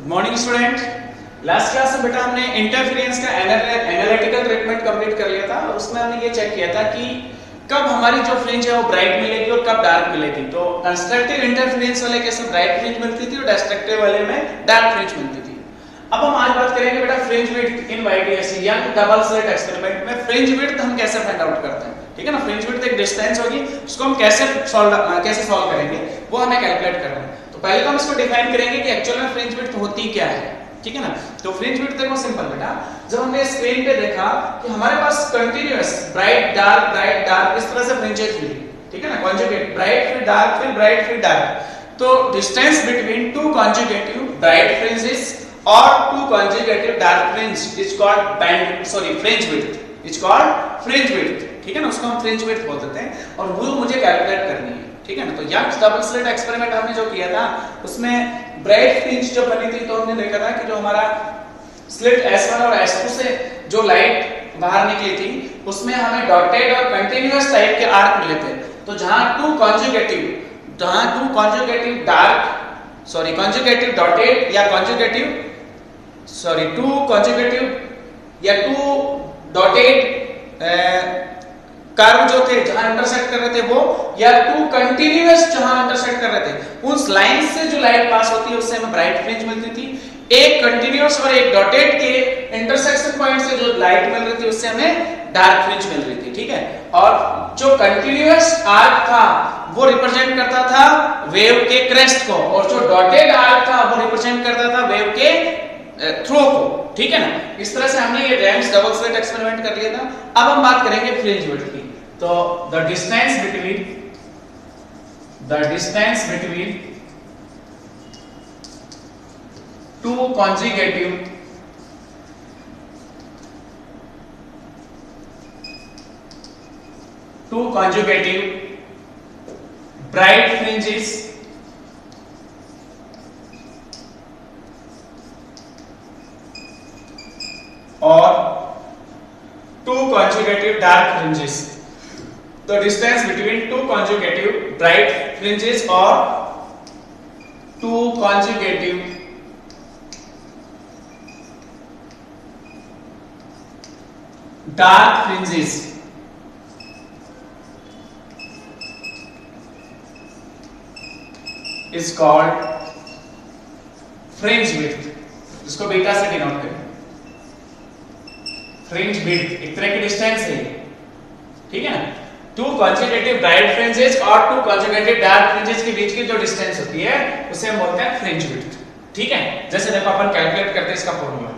Morning student. Last class में बेटा हमने इंटरफेरेंस का एनालिटिकल ट्रीटमेंट कंप्लीट कर लिया था और उसमें हमने ये चेक किया था कि कब हमारी जो फ्रिंज है वो ब्राइट मिलेगी और कब डार्क मिलेगी। तो कंस्ट्रक्टिव इंटरफेरेंस वाले केस में ब्राइट फ्रिंज मिलती थी और डिस्ट्रक्टिव वाले में डार्क फ्रिंज मिलती थी। अब हम आज बात करेंगे बेटा फ्रिंज विड्थ इन YDSC young double slit experiment में फ्रिंज विड्थ हम कैसे फाइंड आउट करते हैं। ठीक है ना, फ्रिंज विड्थ एक डिस्टेंस होगी, उसको हम कैसे सॉल्व करेंगे वो हमें कैलकुलेट करना है। तो पहले तो हम इसको डिफाइन करेंगे कि एक्चुअल में फ्रिंज विड्थ होती क्या है। ठीक है ना, तो फ्रिंज विड्थ देखो सिंपल बेटा, जब हमने स्क्रीन पे देखा कि हमारे पास कंटीन्यूअस ब्राइट डार्क इस तरह से फ्रिंजेस मिली। ठीक है ना, कॉन्जुगेट ब्राइट फिर डार्क, तो distance between two conjugative bright fringes और two conjugative dark fringe is called fringe width. ठीक है ना, उसको हम फ्रिंज विड्थ बोल देते हैं और वो मुझे कैलकुलेट करनी है। ठीक है ना, तो यंग्स डबल स्लिट एक्सपेरिमेंट हमने जो किया था उसमें ब्राइट फ्रिंज जो बनी थी तो हमने देखा था कि जो हमारा स्लिट S1 और S2 से जो लाइट बाहर निकली थी उसमें हमें डॉटेड और कंटीन्यूअस टाइप के आर्क मिले थे। तो जहां टू कॉन्जुगेटिव डॉटेड या टू डॉटेड कर्व जो थे जहां इंटरसेक्ट कर रहे थे वो, या टू कंटीन्यूअस जहां इंटरसेक्ट कर रहे थे उस लाइन से जो लाइट पास होती है उससे हमें ब्राइट फ्रिंज मिलती थी। एक कंटीन्यूअस और एक डॉटेड के इंटरसेक्शन पॉइंट से जो लाइट मिल रही थी उससे हमें डार्क फ्रिंज मिल रही थी। ठीक है, और जो कंटीन्यूअस आर्क था वो रिप्रेजेंट करता था वेव के क्रेस्ट को और जो डॉटेड आर्क था वो रिप्रेजेंट करता था वेव के थ्रो को। ठीक है ना, इस तरह से हमने ये रैम्स डबल स्लिट एक्सपेरिमेंट कर लिया था। अब हम बात करेंगे फ्रिंज विड्थ की। तो the distance between to conjugative bright fringes or two conjugative dark fringes. The distance between two conjugative bright fringes or two conjugative dark fringes is called fringe width, जिसको बीटा से denote करें। Fringe width एक तरह की distance है। ठीक है ना, टू कॉन्जुगेटिव ब्राइट फ्रिंजेस और टू कॉन्जुगेटिव डार्क फ्रिंजेस के बीच की जो डिस्टेंस होती है उसे हम बोलते हैं फ्रिंज विड्थ। ठीक है, जैसे देखो अपन कैलकुलेट करते हैं इसका फॉर्मूला।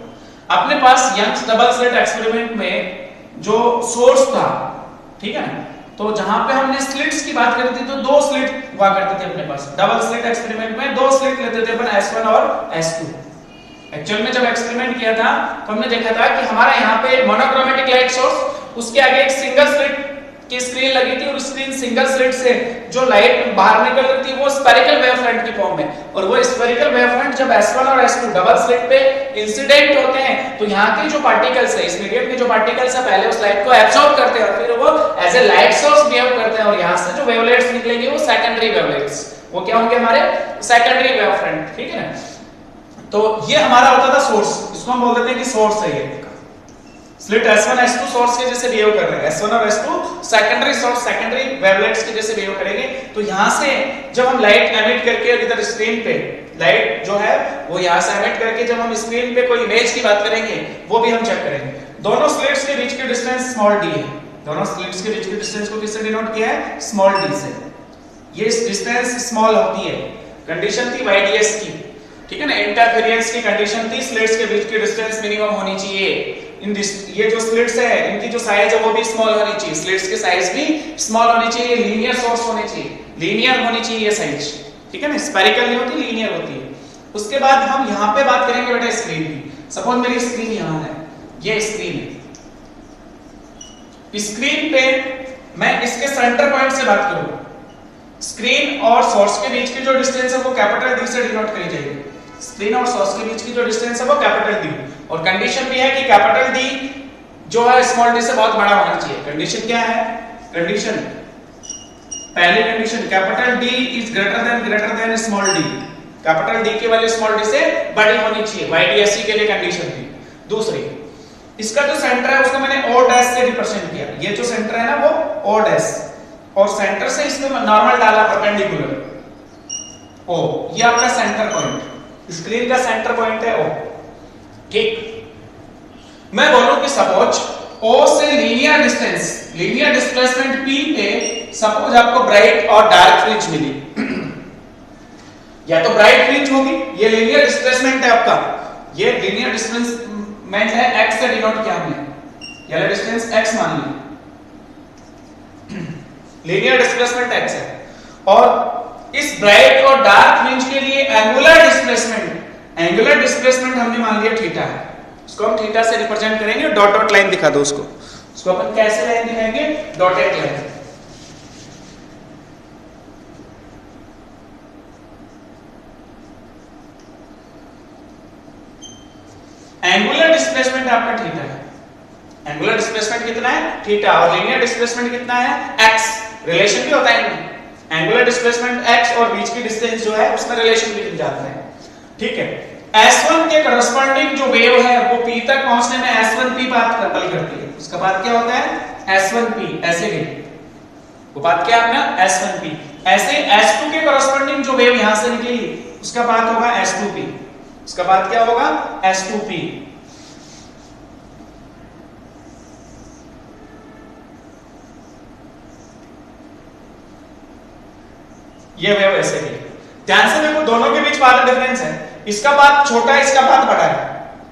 अपने पास यंग्स डबल स्लिट एक्सपेरिमेंट में जो सोर्स था, ठीक है ना, तो जहां पे हमने स्लिट्स की बात करी थी तो दो स्लिट हुआ करते थे अपने पास। डबल स्लिट एक्सपेरिमेंट में दो स्लिट लेते थे अपन, S1 और S2। एक्चुअल में जब एक्सपेरिमेंट किया था तो हमने देखा था कि हमारा यहाँ पे मोनोक्रोमेटिक लाइट सोर्स, उसके आगे एक सिंगल स्लिट की स्क्रीन लगी थी और स्क्रीन सिंगल स्लिट से जो लाइट बाहर निकल रही थी वो स्फेरिकल वेवफ्रंट की फॉर्म में, और वो स्फेरिकल वेवफ्रंट जब S1 और S2 डबल स्लिट पे इंसिडेंट होते हैं तो यहाँ के जो पार्टिकल्स है, इस मीडियम के जो पार्टिकल्स है, पहले उस लाइट को एब्सॉर्ब करते हैं और फिर वो as a light source behave करते हैं और यहाँ से जो वेवलेट्स निकलेंगे वो सेकेंडरी वेवलेट्स, वो क्या होंगे हमारे सेकेंडरी वेवफ्रंट। ठीक है ना, तो ये हमारा होता था सोर्स, इसको हम बोल देते हैं कि सोर्स है। ये स्लिट S1 S2 सोर्स के जैसे बिहेव कर रहे हैं, S1 और S2 secondary source, secondary wavelets के जैसे बिहेव करेंगे। तो यहां से जब हम लाइट एमिट करके इधर स्क्रीन पे लाइट जो है वो यहां से एमिट करके जब हम स्क्रीन पे कोई इमेज की बात करेंगे वो भी हम चेक करेंगे। दोनों स्लिट्स के बीच की डिस्टेंस स्मॉल d है। दोनों स्लिट्स के बीच की डिस्टेंस को किससे डिनोट किया है? स्मॉल d से। ये डिस्टेंस स्मॉल होती है, कंडीशन थी YDS की। ठीक है ना, इंटरफेरेंस की कंडीशन थी स्लिट्स के बीच की डिस्टेंस मिनिमम होनी चाहिए। ये जो स्लिट्स है इनकी जो साइज है वो भी स्मॉल होनी चाहिए, स्लिट्स की साइज भी स्मॉल होनी चाहिए, लीनियर सोर्स होने चाहिए, लीनियर होनी चाहिए ये साइज। ठीक है ना, स्फेरिकल नहीं होती, लीनियर होती है। उसके बाद हम यहाँ पे बात करेंगे बेटा स्क्रीन की। सपोज मेरी स्क्रीन यहाँ है, ये स्क्रीन है। स्क्रीन पे मैं इसके सेंटर पॉइंट से बात करूँ, स्क्रीन और सोर्स के बीच की जो डिस्टेंस है वो कैपिटल D से डिनोट करी जाएगी। स्क्रीन और सोर्स के बीच की जो डिस्टेंस है वो कैपिटल D, और कंडीशन भी है कि कैपिटल D जो है स्मॉल d से बहुत बड़ा होना चाहिए। कंडीशन क्या है? पहली condition capital D is greater than small d। Capital D की वैल्यू स्मॉल डी से बड़ी होनी चाहिए, YDSC के लिए कंडीशन थी। दूसरी, इसका जो सेंटर है उसको मैंने O डैश से रिप्रेजेंट किया, ये जो सेंटर है ना वो O डैश, और सेंटर से इसमें नॉर्मल डाला परपेंडिकुलर O, ये आपका सेंटर पॉइंट, स्क्रीन का सेंटर पॉइंट है O। ठीक, मैं बोलूं कि सपोज O से linear distance, linear displacement P पे सपोज आपको ब्राइट और डार्क फ्रिंज मिली, या तो ब्राइट फ्रिंज होगी, ये लीनियर डिस्प्लेसमेंट है आपका, ये लीनियर डिस्प्लेसमेंट है, x से डिनोट किया हमने, ये डिस्टेंस x मान ली, लीनियर डिस्प्लेसमेंट x है, और इस ब्राइट और डार्क फ्रिंज के लिए एंगुलर डिस्प्लेसमेंट हमने मान लिया थीटा है, उसको हम थीटा से रिप्रेजेंट करेंगे, डॉट डॉट लाइन दिखा दो उसको अपन कैसे लाइन दिखाएंगे, डॉटेड लाइन। एंगुलर डिस्प्लेसमेंट आपका थीटा है, एंगुलर डिस्प्लेसमेंट कितना है, थीटा, और लीनियर डिस्प्लेसमेंट कितना है, x, रिलेशन भी होता है इनमें, एंगुलर डिस्प्लेसमेंट x और बीच की डिस्टेंस जो है उसमें रिलेशन भी मिल जाता है। ठीक है, S1 के करस्पॉन्डिंग जो वेव है वो P तक पहुंचने में S1P पाथ ट्रैवल करती है, उसका पाथ क्या होता है, S1P, ऐसे गई, वो पाथ क्या है अपना S1P। ऐसे S2 के करस्पॉन्डिंग जो वेव यहां से निकली उसका पाथ होगा S2P, उसका पाथ क्या होगा, S2P। ये वेव ऐसे गई, ध्यान से देखो दोनों के बीच पाथ डिफरेंस है, इसका पाथ छोटा है, इसका पाथ बड़ा है,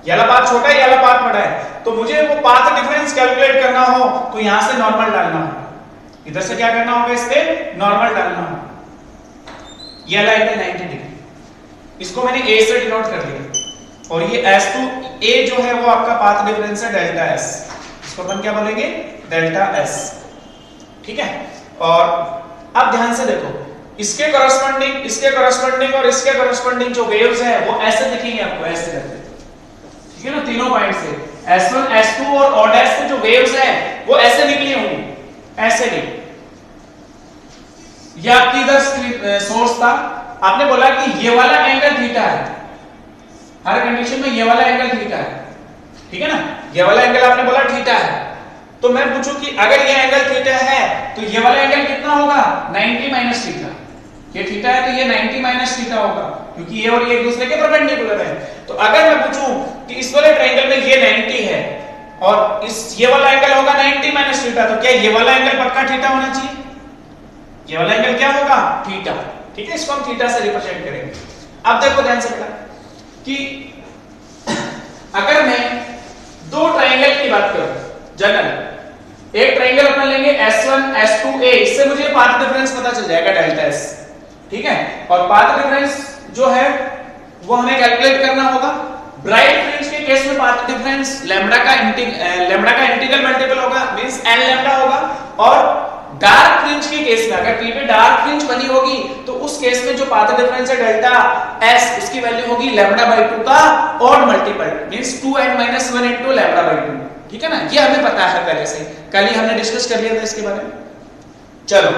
ये वाला पाथ छोटा है, ये वाला पाथ बड़ा है, तो मुझे वो पाथ डिफरेंस कैलकुलेट करना हो तो यहां से नॉर्मल डालना हो, इधर से क्या करना होगा, इस पे नॉर्मल डालना हो, ये लाइन है 90 डिग्री, इसको मैंने a से डिनोट कर दिया, और ये S2A जो है वो आपका पाथ डिफरेंस है डेल्टा S, इसको अपन क्या बोलेंगे, डेल्टा S। ठीक है, और अब ध्यान से देखो, इसके करस्पॉन्डिंग, इसके करस्पॉन्डिंग और इसके करस्पॉन्डिंग जो वेव्स हैं वो ऐसे दिखेंगे आपको, ऐसे करके, ठीक है ना, तीनों पॉइंट से S1, S2 और O डैश से जो वेव्स हैं वो ऐसे निकली होंगी, ऐसे नहीं। ये आपकी इधर सोर्स था, आपने बोला कि ये वाला एंगल थीटा है, हर कंडीशन में ये वाला एंगल थीटा है, ठीक है ना, ये वाला एंगल आपने बोला थीटा है, तो मैं पूछूं कि अगर ये एंगल थीटा है तो ये वाला एंगल कितना होगा, 90 माइनस थीटा, ये थीटा है तो ये 90 माइनस थीटा होगा, क्योंकि ये और ये एक दूसरे के परपेंडिकुलर है। तो अगर मैं पूछूं कि इस वाले ट्रायंगल में ये 90 है और इस ये वाला एंगल होगा 90 माइनस थीटा, तो क्या ये वाला एंगल पक्का थीटा होना चाहिए, ये वाला एंगल क्या होगा, थीटा। ठीक है, इसको हम थीटा से रिप्रेजेंट करेंगे। अब देखो ध्यान से बेटा कि अगर मैं दो ट्रायंगल की बात करूं, जनरल एक ट्रायंगल अपन लेंगे S1 S2A, इससे मुझे पाथ डिफरेंस पता चल जाएगा डेल्टा S, ठीक है, और पाथ डिफरेंस जो है वो हमें कैलकुलेट करना होगा। ब्राइट फ्रिंज के केस में पाथ डिफरेंस लैम्डा का इंटीग्रल मल्टीपल होगा, मींस n लैम्डा होगा, और डार्क फ्रिंज के केस में अगर P पे डार्क फ्रिंज बनी होगी तो उस केस में जो पाथ डिफरेंस है डेल्टा S, उसकी वैल्यू होगी लैम्डा बाय 2 का odd multiple, means 2n-1 into lambda by 2, ठीक है ना, ये हमें पता है पहले से, कल ही हमने डिस्कस कर लिया था इसके बारे में। चलो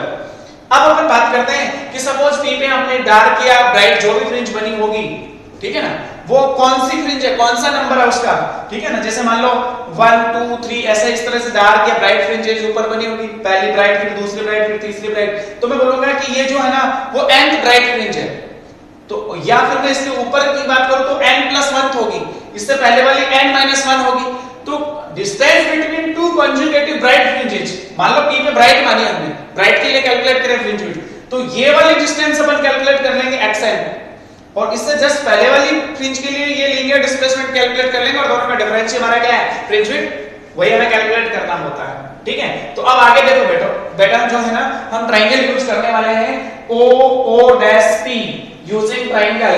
अब अपन बात करते हैं कि सपोज P पे हमने डार्क या ब्राइट जो भी फ्रिंज बनी होगी, ठीक है ना, वो कौन सी फ्रिंज है, कौन सा नंबर है उसका, ठीक है ना, जैसे मान लो 1 2 3 ऐसे इस तरह से डार्क या ब्राइट फ्रिंजेस ऊपर बनी होगी, पहली ब्राइट फिर दूसरी ब्राइट फिर तीसरी ब्राइट, तो मैं बोलूंगा कि ये जो है ना वो nth ब्राइट फ्रिंज है, तो या फिर मैं इसके ऊपर की बात करूं तो n+1 होगी, इससे पहले वाली n-1 होगी, तो distance between to conjugative bright fringes, मान लो P पे ब्राइट मानी हमने, ब्राइट के लिए कैलकुलेट करें फ्रिंज विड्थ, तो ये वाली डिस्टेंस अपन कैलकुलेट कर लेंगे xn, और इससे जस्ट पहले वाली फ्रिंज के लिए ये लीनियर डिस्प्लेसमेंट कैलकुलेट कर लेंगे, और दोनों का डिफरेंस हमारा क्या है, फ्रिंज विड्थ, वही हमें कैलकुलेट करना होता है। ठीक है, तो अब आगे देखो बेटा जो है ना, हम ट्रायंगल यूज करने वाले हैं O dash P, using triangle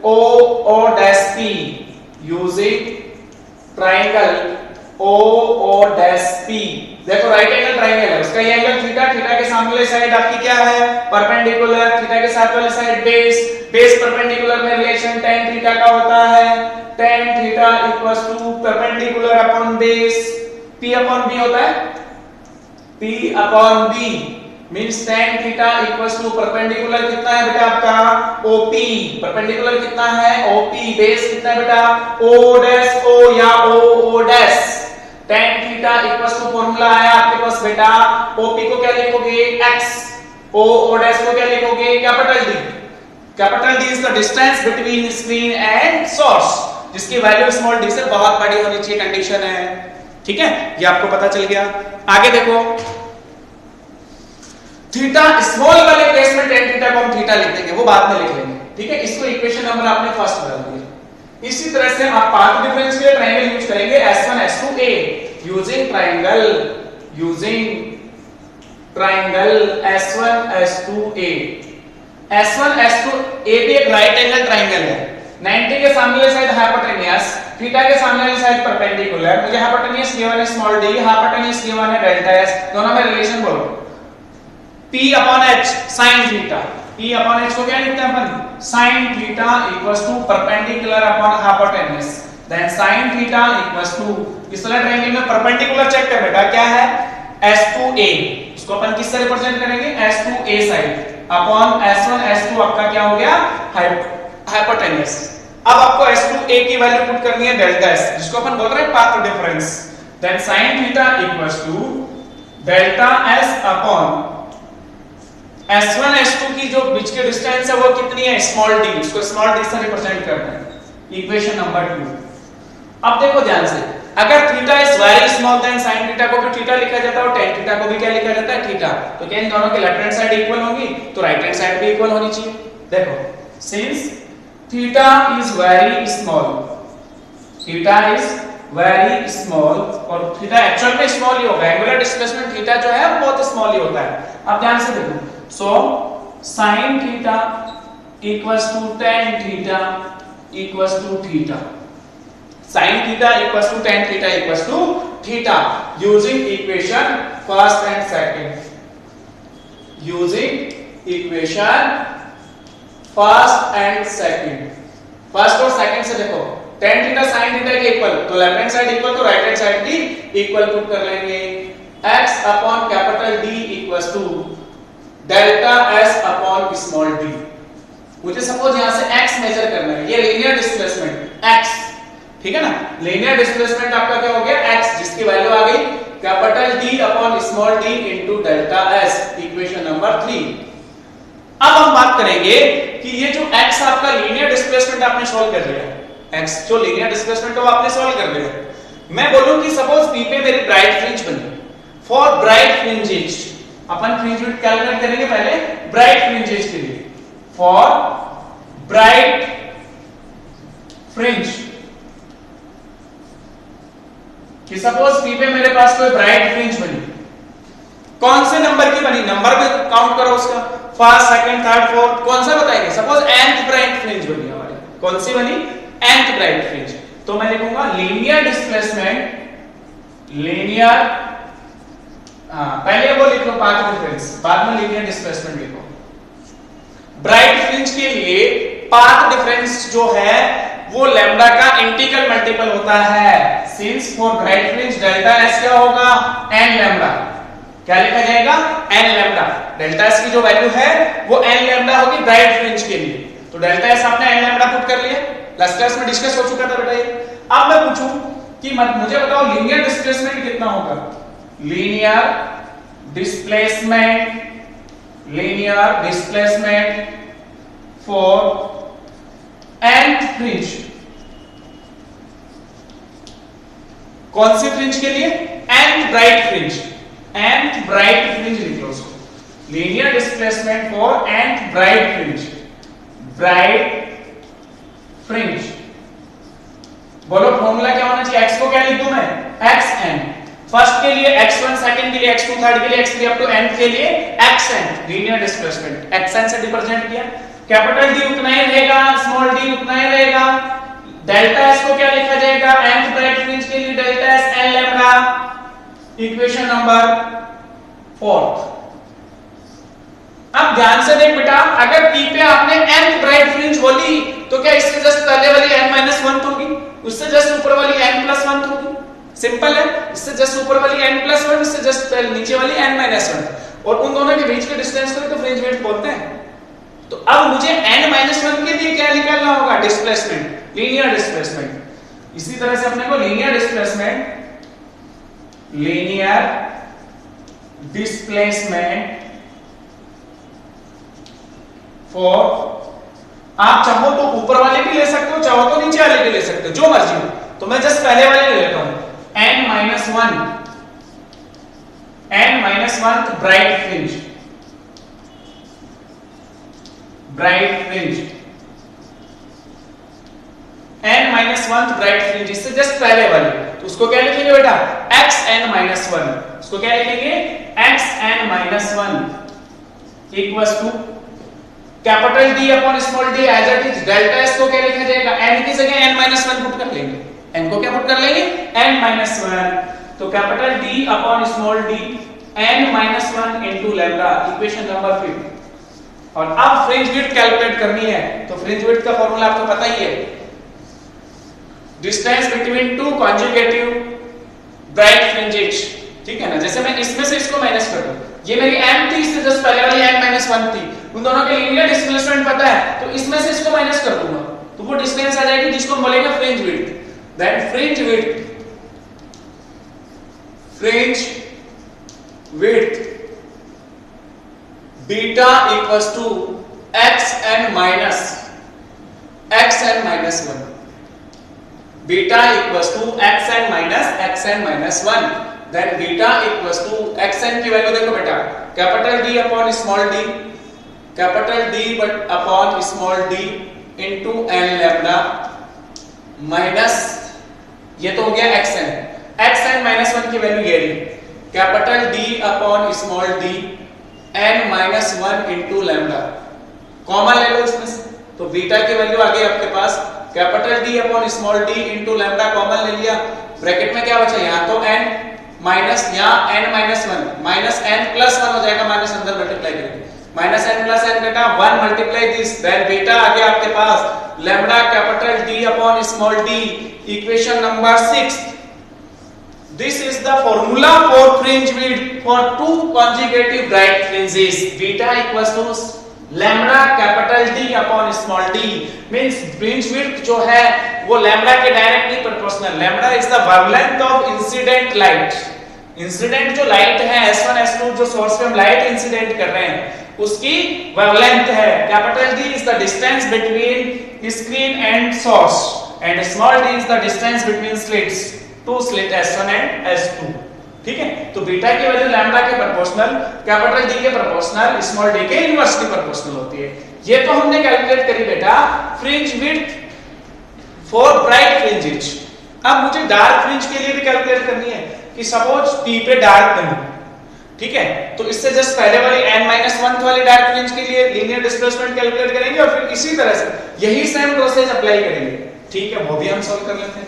O dash P, using triangle O dash P। देखो राइट एंगल ट्रायंगल है, उसका ये एंगल थीटा, थीटा के सामने वाली साइड आपकी क्या है, परपेंडिकुलर, थीटा के साथ वाली साइड बेस परपेंडिकुलर में रिलेशन tan थीटा का होता है, tan theta equals to perpendicular upon base P upon B होता है, P upon B, means tan theta equals to perpendicular कितना है बेटा आपका OP, परपेंडिकुलर कितना है OP, बेस कितना है बेटा O डैश O या O dash. tan theta equals to formula है आपके पास बेटा OP को क्या लिखोगे x, O डैश को क्या लिखोगे capital D। Capital D is the distance between screen and source, जिसकी वैल्यू स्मॉल d से बहुत बड़ी होनी चाहिए, कंडीशन है। ठीक है, ये आपको पता चल गया। आगे देखो, थीटा स्मॉल वाले केस में tan थीटा को हम थीटा लिख देंगे, वो बाद में लिख लेंगे। ठीक है, इसको इक्वेशन नंबर आपने फर्स्ट डाल दिया। इसी तरह से आप पाथ डिफरेंस के लिए ट्रायंगल यूज करेंगे S1 S2a using triangle S1 S2a। S1 S2a भी एक राइट एंगल ट्रायंगल है। 90 के सामने वाली साइड हाइपोटेन्यूस, थीटा के सामने वाली साइड परपेंडिकुलर। मुझे हाइपोटेन्यूस गिवन है स्मॉल d, हाइपोटेन्यूस गिवन है डेल्टा s। दोनों में रिलेशन बोलो, P upon H sin theta. P upon H को क्या लिखते हैं अपन sin theta equals to perpendicular upon hypotenuse, then sin theta equals to इस वाले ट्रायंगल में परपेंडिकुलर चेक कर बेटा क्या है S2a, उसको अपन किससे रिप्रेजेंट करेंगे S2a side upon S1 S2 आपका क्या हो गया हाइपोटेन्यूस। अब आपको S2a की वैल्यू पुट करनी है डेल्टा s, जिसको अपन बोल रहे हैं path difference, then sin theta equals to delta s upon S1 S2 की जो बीच की डिस्टेंस है वो कितनी है स्मॉल d, उसको स्मॉल d से रिप्रेजेंट करना है, इक्वेशन नंबर 2। अब देखो ध्यान से, अगर theta is very small then sin theta को भी थीटा लिखा जाता है और tan थीटा को भी क्या लिखा जाता है थीटा, तो क्या इन दोनों की लेफ्ट हैंड साइड इक्वल होगी तो राइट हैंड साइड भी इक्वल होनी चाहिए। देखो since theta is very small, theta is very small और थीटा एक्चुअल में स्मॉल ही होगा, एंगुलर डिस्प्लेसमेंट थीटा जो है बहुत स्मॉल ही होता है। अब ध्यान से देखो, so sin theta equals to tan theta equals to theta, sin theta equals to tan theta equals to theta using equation first and second, using equation first and second। First और second से देखो tan theta sin theta के equal, तो left hand side equal तो right hand side भी equal put कर लेंगे। x upon capital D equals to delta s upon small d। मुझे सपोज यहां से x मेजर करना है, ये लीनियर डिस्प्लेसमेंट x, ठीक है ना, लीनियर डिस्प्लेसमेंट आपका क्या हो गया x, जिसकी वैल्यू आ गई capital D upon small d into delta s, equation number 3। अब हम बात करेंगे कि ये जो x आपका लीनियर डिस्प्लेसमेंट आपने सॉल्व कर लिया, x जो लीनियर डिस्प्लेसमेंट है वो आपने सॉल्व कर लिया। मैं बोलूं कि सपोज p पे मेरी ब्राइट फ्रिंज बनी, for bright fringes upon fringe width calculate करेंगे पहले ब्राइट फ्रिंजेस के लिए, फॉर ब्राइट फ्रिंज कि सपोज p पे मेरे पास कोई ब्राइट फ्रिंज बनी, कौन से नंबर की बनी, नंबर पे काउंट करो उसका, फर्स्ट सेकंड थर्ड फोर्थ, कौन सा बताएंगे, सपोज nth ब्राइट फ्रिंज बनी हमारी, कौन सी बनी nth ब्राइट फ्रिंज, तो मैं लिखूंगा लीनियर डिस्प्लेसमेंट, लीनियर पहले वो लिख लो पाथ डिफरेंस, बाद में लीनियर डिस्प्लेसमेंट लिखो। ब्राइट फ्रिंज के लिए पाथ डिफरेंस जो है वो लैम्डा का इंटीग्रल मल्टीपल होता है, since for bright fringe delta s क्या होगा n लैम्डा, क्या लिखा जाएगा n लैम्डा, डेल्टा s की जो वैल्यू है वो n लैम्डा होगी ब्राइट फ्रिंज के लिए, तो डेल्टा s आपने n लैम्डा पुट कर लिया, लास्ट क्लास में डिस्कस हो चुका था बेटा ये। अब मैं पूछूं कि मुझे बताओ लीनियर डिस्प्लेसमेंट कितना होगा, linear displacement for nth fringe, कौन सी फ्रिंज के लिए nth bright fringe, nth bright fringe लिख लो उसको, linear displacement for nth bright fringe, bright fringe. बोलो फॉर्मूला क्या होना चाहिए, x को क्या लिख दूं मैं xn, फर्स्ट के लिए x1, सेकंड के लिए x2, थर्ड के लिए x3 अप टू n के लिए xn, लीनियर डिस्प्लेसमेंट xn से रिप्रेजेंट किया, कैपिटल D उतना ही रहेगा, स्मॉल d उतना ही रहेगा, डेल्टा s को क्या लिखा जाएगा nth ब्राइट फ्रिंज के लिए delta s n lambda, equation number 4। अब ध्यान से देख बेटा, अगर p पे आपने nth ब्राइट फ्रिंज बोली तो क्या इससे जस्ट पहले वाली n-1 होगी, उससे जस्ट ऊपर वाली n+1 होगी, सिंपल है, इससे जस्ट ऊपर वाली n+1, इससे जस्ट नीचे वाली n-1, और उन दोनों के बीच के डिस्टेंस को तो फ्रिंज विड्थ बोलते हैं। तो अब मुझे n-1 के लिए क्या निकालना होगा? Displacement, linear displacement. इसी तरह से अपने को लीनियर डिस्प्लेसमेंट फॉर, आप चाहो तो ऊपर वाले भी ले सकते हो, चाहो तो नीचे वाले भी ले सकते हो, जो मर्जी हो। तो मैं जस्ट पहले वाले ले लेता हूं, n-1 bright fringe, n-1 bright fringe, इससे जस्ट पहले वाले। तो उसको क्या लिखेंगे बेटा? xn-1। उसको क्या लिखेंगे? xn-1 equals to capital D upon small d as it is. Delta s को क्या लिखा जाएगा? n की जगह n-1 पुट कर लेंगे। n को क्या पुट कर लेंगे? n-1। तो capital D upon small d n-1 into lambda, equation number 5। और अब फ्रिंज विड्थ कैलकुलेट करनी है। तो फ्रिंज विड्थ का फार्मूला आपको पता ही है, distance between two conjugative bright fringes, ठीक है ना। जैसे मैं इसमें से इसको माइनस कर दूं, ये मेरी n थी, इससे जस्ट पहले वाली n-1 थी, उन दोनों के लीनियर डिस्प्लेसमेंट पता है, तो इसमें से इसको माइनस कर दूंगा तो वो डिस्टेंस आ जाएगी जिसको हम बोलेंगे fringe width. Then fringe width beta equals to xn minus 1, beta equals to xn minus 1। Then beta equals to xn की वैल्यू देखो बेटा, capital D upon small d, capital D but upon small d into n lambda minus, ये तो हो गया xn minus 1 की value ये रही, capital D upon small d n-1 into lambda, common ले लो इसमें से, तो बीटा की वैल्यू आ गई आपके पास, capital D upon small d into lambda common ले लिया, ब्रैकेट में क्या बचा? यहां तो n माइनस, यहां n-1 माइनस n प्लस 1 हो जाएगा, माइनस अंदर मल्टीप्लाई करेंगे, माइनस n प्लस n बेटा 1 मल्टीप्लाई दिस, देन बीटा आ गया आपके पास lambda capital D upon small d, equation number 6। This is the formula for fringe width for two conjugative bright fringes. Beta equals to lambda capital D upon small d. Means fringe width जो है वो lambda के directly proportional. Lambda is the wavelength of incident light. Incident जो light है S1 S2 जो source पे हम light incident कर रहे हैं उसकी wavelength है. Capital D is the distance between screen and source, and small d is the distance between slits. Two slit S1 and S2, ठीक है। तो बीटा की वैल्यू लैम्डा के प्रोपोर्शनल, कैपिटल D के प्रोपोर्शनल, स्मॉल d के inverse के proportional होती है। ये तो हमने कैलकुलेट करी बेटा fringe width for bright fringes. अब मुझे डार्क फ्रिंज के लिए भी कैलकुलेट करनी है कि सपोज P पे डार्क नहीं, ठीक है, तो इससे जस्ट पहले वाली n-1 वाली डार्क फ्रिंज के लिए लीनियर डिस्प्लेसमेंट कैलकुलेट करेंगे और फिर इसी तरह से यही सेम प्रोसेस अप्लाई करेंगे, ठीक है। वो भी हम सॉल्व कर लेते हैं।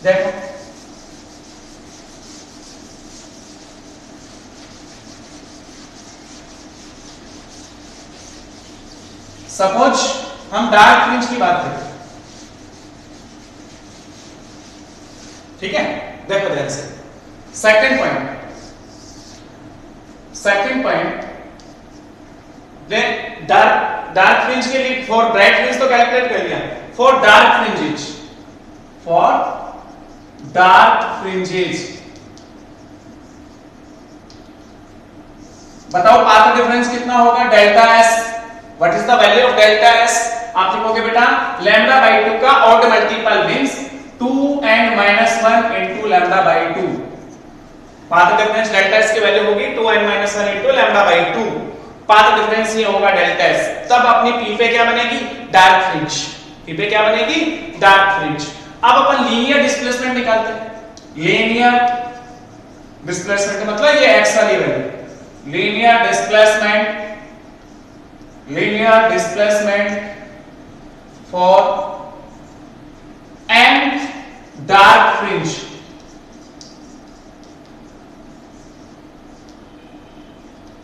देखो सपोज हम डार्क फ्रिंज की बात करें, ठीक है। देखो ध्यान से, second point then dark fringe के लिए फॉर ब्राइट फ्रिंज तो कैलकुलेट कर लिया, फॉर डार्क फ्रिंजेस बताओ पाथ डिफरेंस कितना होगा? Delta S। What is the value of delta S? आप लिखोगे बेटा lambda by 2 का odd multiple means 2n-1 into lambda by 2। Path difference delta S की वैल्यू होगी 2n-1 into lambda by 2। Path difference ये होगा डेल्टा S। तब अपनी P पे क्या बनेगी? Dark fringe. P पे क्या बनेगी? Dark fringe. अब अपन लीनियर डिस्प्लेसमेंट निकालते हैं। लीनियर डिस्प्लेसमेंट का मतलब ये x वाली value, linear displacement for nth dark fringe,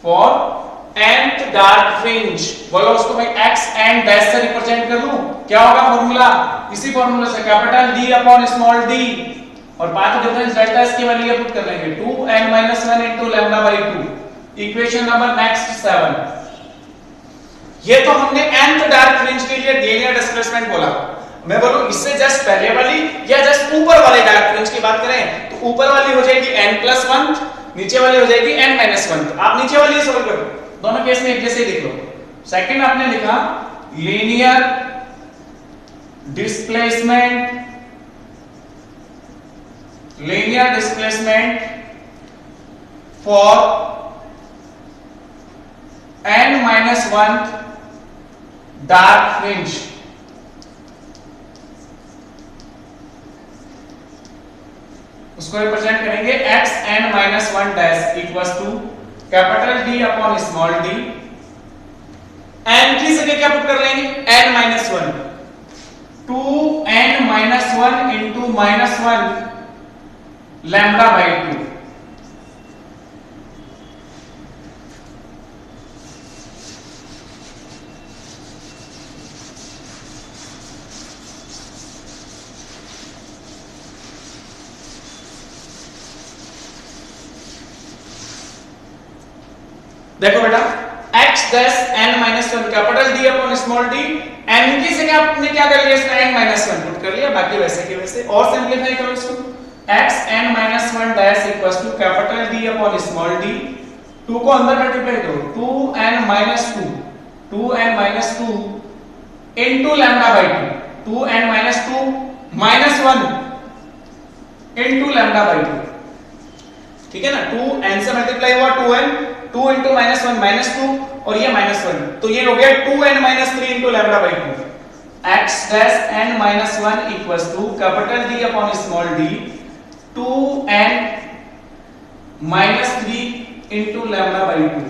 for nth dark fringe बोलो उसको मैं x n डैश से रिप्रेजेंट कर लूं, क्या होगा फॉर्मूला? इसी फॉर्मूला से capital D upon small d और पाथ डिफरेंस डेल्टा S की वैल्यू पुट कर लेंगे 2n-1 into lambda by 2। Equation number next 7, ये तो हमने nth डार्क फ्रिंज के लिए लीनियर डिस्प्लेसमेंट बोला। मैं बोलूं इससे जस्ट पहले वाली या जस्ट ऊपर वाले डार्क फ्रिंज की बात करें तो ऊपर वाली हो जाएगी n+1, नीचे वाली हो जाएगी n-1। आप नीचे वाली सॉल्व करो, दोनों केस में एक जैसे ही लिख लो। सेकंड आपने लिखा linear displacement for n-1 dark fringe. उसको रिप्रेजेंट करेंगे xn-1 dash equals to capital D upon small d। n की जगह क्या पुट कर लेंगे n-1, 2n-1 into -1 lambda by 2। देखो बेटा x dash n-1 capital D upon small d, n की जगह आपने क्या कर लिया इसका n-1 पुट कर लिया, बाकी वैसे के वैसे। और सिंपलीफाई करो इसको, x n-1 dash equals to capital D upon small d, 2 को अंदर मल्टीप्लाई करो 2n-2 into lambda by 2, 2n-2 -1 into lambda by 2। ठीक है ना, 2n से मल्टीप्लाई हुआ 2n, 2 इंटू -1 -2 और ये -1, तो ये हो गया 2n-3 into lambda by 2। x dash n-1 equals to capital D upon small d, 2n-3 into lambda by 2।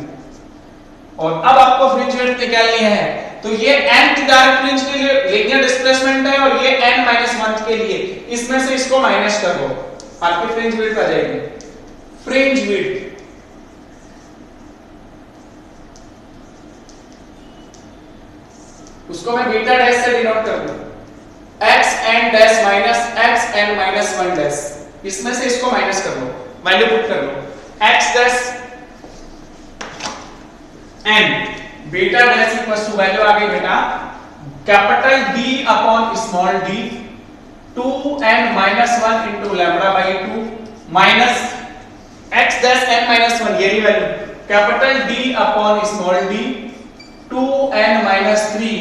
और अब आपको फ्रिंज विड्थ निकालनी है, तो ये nth डार्क फ्रिंज के लिए लीनियर डिस्प्लेसमेंट है और ये n-1 के लिए, इसमें से इसको माइनस कर दो, आपकी फ्रिंज विड्थ आ जाएगी। फ्रिंज विड्थ उसको मैं बीटा डैश से डिनोट कर दूं, xn dash minus xn-1 dash, इसमें से इसको माइनस कर लो, वैल्यू पुट कर लो, x dash n beta dash equals to value आ गई बेटा capital D upon small d, 2n-1 into lambda by 2 minus x dash n-1 ये value capital D upon small d, 2n-3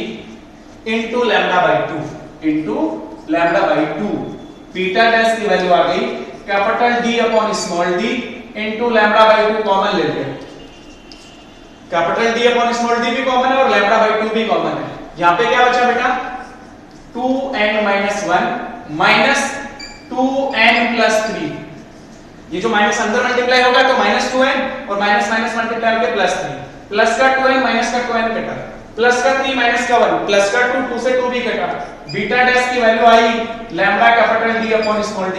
into lambda by 2 into lambda by 2। Beta dash की value आ गई capital D upon small d into lambda by 2 common लेते हैं, capital D upon small d भी common है और lambda by 2 भी common है। यहां पे क्या बचा बेटा 2n-1 माइनस 2n+3, ये जो माइनस अंदर मल्टीप्लाई होगा तो -2n और माइनस माइनस मल्टीप्लाई होकर +3, प्लस का 2n माइनस का 2n कटा, प्लस का 3 माइनस का 1, प्लस का 2 से 2 भी कटा। बीटा डैश की वैल्यू आई lambda capital D upon small d,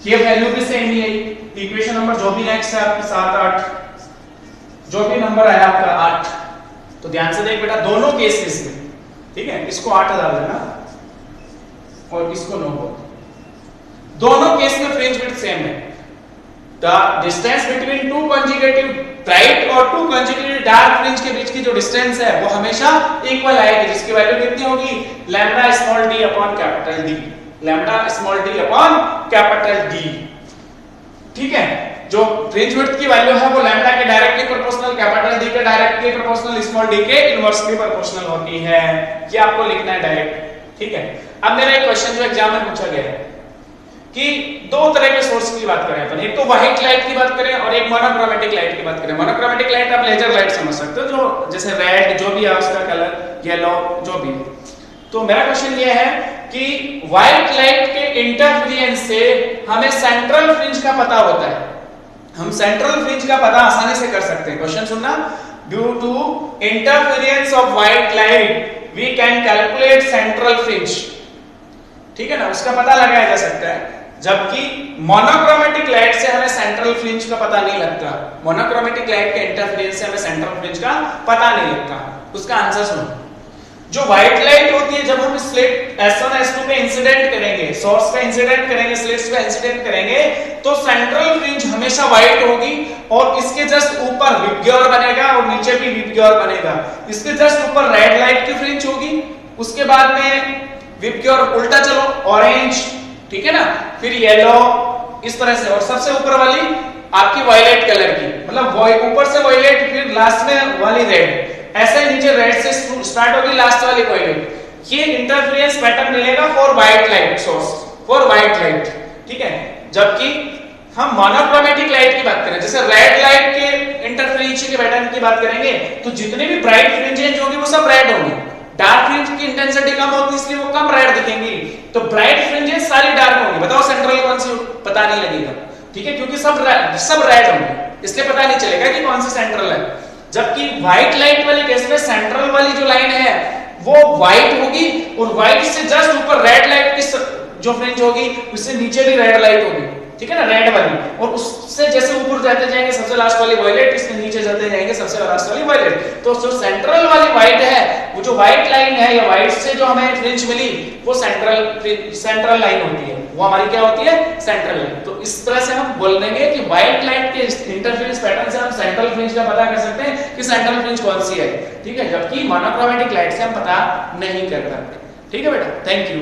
ये वैल्यू भी सेम ही आई। इक्वेशन नंबर जो भी नेक्स्ट है आपकी 7 8, जो भी नंबर आया आपका 8, तो ध्यान से देख बेटा दोनों केसेस में, ठीक है, इसको 8 डाल देना और इसको 9 बोल, दोनों केस में फ्रिंज विड्थ सेम है। The distance between two consecutive bright और two consecutive dark fringe के बीच की जो डिस्टेंस है वो हमेशा इक्वल आएगी, जिसकी वैल्यू कितनी होगी lambda small d upon capital D, lambda small d upon capital D। ठीक है, जो फ्रिंज विड्थ की वैल्यू है वो लैम्डा के डायरेक्टली प्रोपोर्शनल, कैपिटल D के डायरेक्टली प्रोपोर्शनल, स्मॉल d के इनवर्सली प्रोपोर्शनल होती है। ये आपको लिखना है डायरेक्ट। ठीक है, अब मेरा एक क्वेश्चन जो एग्जाम में पूछा गया है कि दो तरह के सोर्स की बात करें अपन, एक तो व्हाइट लाइट की बात करें और एक मोनोक्रोमेटिक लाइट की बात करें। मोनोक्रोमेटिक लाइट आप लेजर लाइट समझ सकते हो, जो जैसे रेड जो भी है उसका कलर, येलो जो भी है। तो मेरा क्वेश्चन ये है कि व्हाइट लाइट के इंटरफेरेंस से हमें सेंट्रल फ्रिंज का पता होता है, हम सेंट्रल फ्रिंज का पता आसानी से कर सकते हैं। क्वेश्चन सुनना, due to interference of white light we can calculate central fringe. ठीक है ना, उसका पता लगाया जा सकता है, जबकि मोनोक्रोमेटिक लाइट से हमें सेंट्रल फ्रिंज का पता नहीं लगता। मोनोक्रोमेटिक लाइट के इंटरफेरेंस से हमें सेंट्रल फ्रिंज का पता नहीं लगता। उसका आंसर सुनो, जो व्हाइट लाइट होती है जब हम स्लिट S1 S2 पे इंसिडेंट करेंगे, सोर्स पे इंसिडेंट करेंगे, स्लिट्स पे इंसिडेंट करेंगे, तो सेंट्रल फ्रिंज हमेशा व्हाइट होगी और इसके जस्ट ऊपर विबग्योर बनेगा और नीचे भी विबग्योर बनेगा। इसके जस्ट ऊपर रेड लाइट की फ्रिंज होगी, उसके बाद में विबग्योर उल्टा चलो ऑरेंज, ठीक है ना, फिर येलो, इस तरह से, और सबसे ऊपर वाली आपकी वायलेट कलर की, मतलब ऊपर से वायलेट फिर लास्ट में वाली रेड, ऐसे नीचे रेड से स्टार्ट होगी लास्ट वाली वायलेट। ये इंटरफेरेंस पैटर्न मिलेगा for white light source, for white light, ठीक है। जबकि हम मोनोक्रोमेटिक लाइट की बात करें, जैसे रेड लाइट के इंटरफेरेंस के पैटर्न की बात करेंगे तो जितने भी ब्राइट फ्रिंजेस होंगे वो सब रेड होंगे। डार्क फ्रिंज की इंटेंसिटी कम होती है इसलिए वो कम रेड दिखेंगी, तो ब्राइट फ्रिंजेस सारी डार्क होंगी। बताओ सेंट्रल कौन सी, पता नहीं लगेगा, ठीक है, क्योंकि सब रेड होंगे, इसलिए पता नहीं चलेगा कि कौन सी सेंट्रल है। जबकि व्हाइट लाइट वाले केस में सेंट्रल वाली जो लाइन है वो व्हाइट होगी और व्हाइट से जस्ट ऊपर रेड लाइट की जो फ्रिंज होगी उससे नीचे भी रेड लाइट होगी, ठीक है ना, रेड वाली, और उससे जैसे ऊपर जाते जाएंगे सबसे लास्ट वाली वायलेट, इसके नीचे जाते जाएंगे सबसे लास्ट वाली वायलेट। तो जो सेंट्रल वाली व्हाइट है, वो जो व्हाइट लाइन है या व्हाइट से जो हमें फ्रिंज मिली वो सेंट्रल लाइन होती है, वो हमारी क्या होती है, सेंट्रल लाइन। तो इस तरह से हम बोल देंगे कि व्हाइट लाइट के इंटरफेरेंस पैटर्न से हम सेंट्रल फ्रिंज का पता कर सकते हैं कि सेंट्रल फ्रिंज कौन सी है, ठीक है, जबकि मोनोक्रोमेटिक लाइट से हम पता नहीं कर सकते। ठीक है बेटा, थैंक यू।